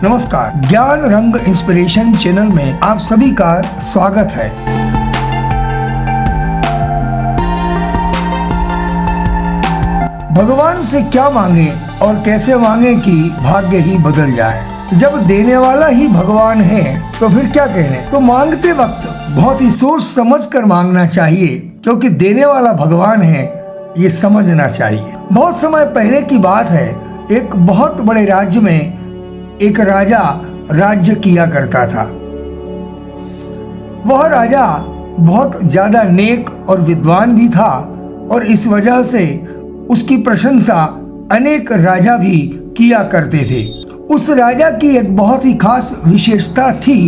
नमस्कार, ज्ञान रंग इंस्पिरेशन चैनल में आप सभी का स्वागत है। भगवान से क्या मांगे और कैसे मांगे कि भाग्य ही बदल जाए। जब देने वाला ही भगवान है तो फिर क्या कहने। तो मांगते वक्त बहुत ही सोच समझ कर मांगना चाहिए, क्योंकि देने वाला भगवान है, ये समझना चाहिए। बहुत समय पहले की बात है, एक बहुत बड़े राज्य में एक राजा राज्य किया करता था। वह राजा बहुत ज्यादा नेक और विद्वान भी था, और इस वजह से उसकी प्रशंसा अनेक राजा भी किया करते थे। उस राजा की एक बहुत ही खास विशेषता थी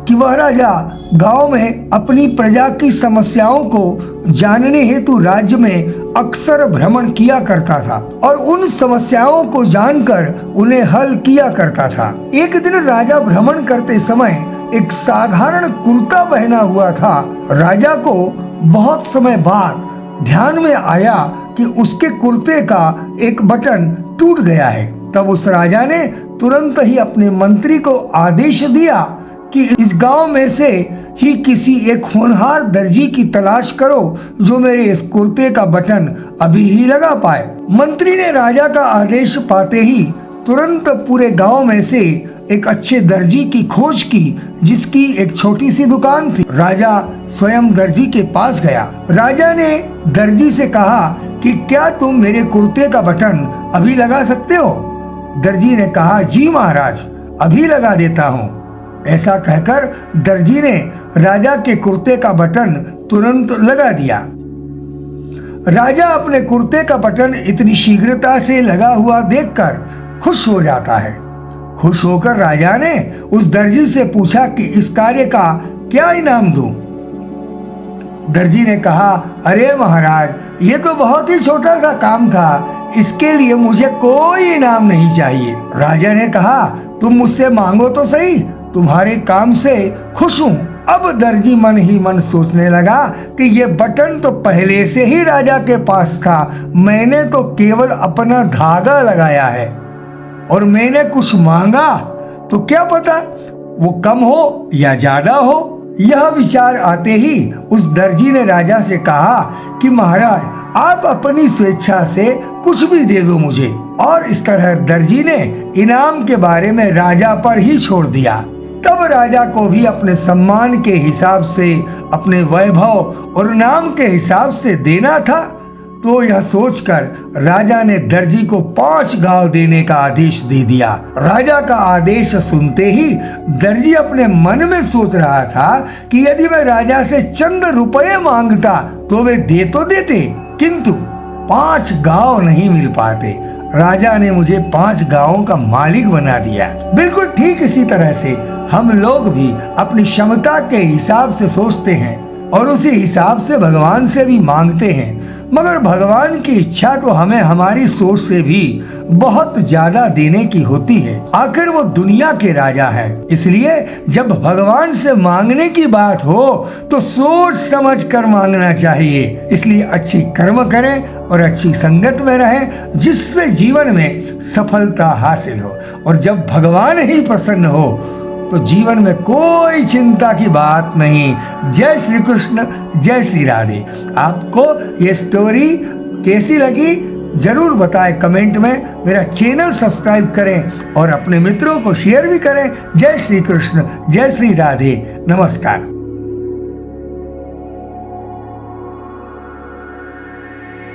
कि वह राजा गांव में अपनी प्रजा की समस्याओं को जानने हेतु राज्य में अक्सर भ्रमण किया करता था और उन समस्याओं को जानकर उन्हें हल किया करता था। एक दिन राजा भ्रमण करते समय एक साधारण कुर्ता पहना हुआ था। राजा को बहुत समय बाद ध्यान में आया कि उसके कुर्ते का एक बटन टूट गया है। तब उस राजा ने तुरंत ही अपने मंत्री को आदेश दिया कि इस गांव में से ही किसी एक होनहार दर्जी की तलाश करो जो मेरे इस कुर्ते का बटन अभी ही लगा पाए। मंत्री ने राजा का आदेश पाते ही तुरंत पूरे गांव में से एक अच्छे दर्जी की खोज की, जिसकी एक छोटी सी दुकान थी। राजा स्वयं दर्जी के पास गया। राजा ने दर्जी से कहा कि क्या तुम मेरे कुर्ते का बटन अभी लगा सकते हो। दर्जी ने कहा, जी महाराज, अभी लगा देता हूँ। ऐसा कहकर दर्जी ने राजा के कुर्ते का बटन तुरंत लगा दिया। राजा अपने कुर्ते का बटन इतनी शीघ्रता से लगा हुआ देखकर खुश हो जाता है। खुश होकर राजा ने उस दर्जी से पूछा कि इस कार्य का क्या इनाम दूं। दर्जी ने कहा, अरे महाराज, ये तो बहुत ही छोटा सा काम था, इसके लिए मुझे कोई इनाम नहीं चाहिए। राजा ने कहा, तुम मुझसे मांगो तो सही, तुम्हारे काम से खुश हूँ। अब दर्जी मन ही मन सोचने लगा कि ये बटन तो पहले से ही राजा के पास था, मैंने तो केवल अपना धागा लगाया है और मैंने कुछ मांगा तो क्या पता वो कम हो या ज्यादा हो। यह विचार आते ही उस दर्जी ने राजा से कहा कि महाराज, आप अपनी स्वेच्छा से कुछ भी दे दो मुझे। और इस तरह दर्जी ने इनाम के बारे में राजा पर ही छोड़ दिया। तब राजा को भी अपने सम्मान के हिसाब से, अपने वैभव और नाम के हिसाब से देना था। तो यह सोचकर राजा ने दर्जी को 5 गांव देने का आदेश दे दिया। राजा का आदेश सुनते ही दर्जी अपने मन में सोच रहा था कि यदि मैं राजा से चंद रुपए मांगता तो वे दे तो देते, किंतु 5 गांव नहीं मिल पाते। राजा ने मुझे 5 गांवों का मालिक बना दिया। बिल्कुल ठीक इसी तरह से हम लोग भी अपनी क्षमता के हिसाब से सोचते हैं और उसी हिसाब से भगवान से भी मांगते हैं, मगर भगवान की इच्छा तो हमें हमारी सोच से भी बहुत ज्यादा देने की होती है। आखिर वो दुनिया के राजा है, इसलिए जब भगवान से मांगने की बात हो तो सोच समझ कर मांगना चाहिए। इसलिए अच्छी कर्म करें और अच्छी संगत में रहें, जिससे जीवन में सफलता हासिल हो। और जब भगवान ही प्रसन्न हो तो जीवन में कोई चिंता की बात नहीं। जय श्री कृष्ण, जय श्री राधे। आपको ये स्टोरी कैसी लगी जरूर बताएं कमेंट में। मेरा चैनल सब्सक्राइब करें और अपने मित्रों को शेयर भी करें। जय श्री कृष्ण, जय श्री राधे, नमस्कार।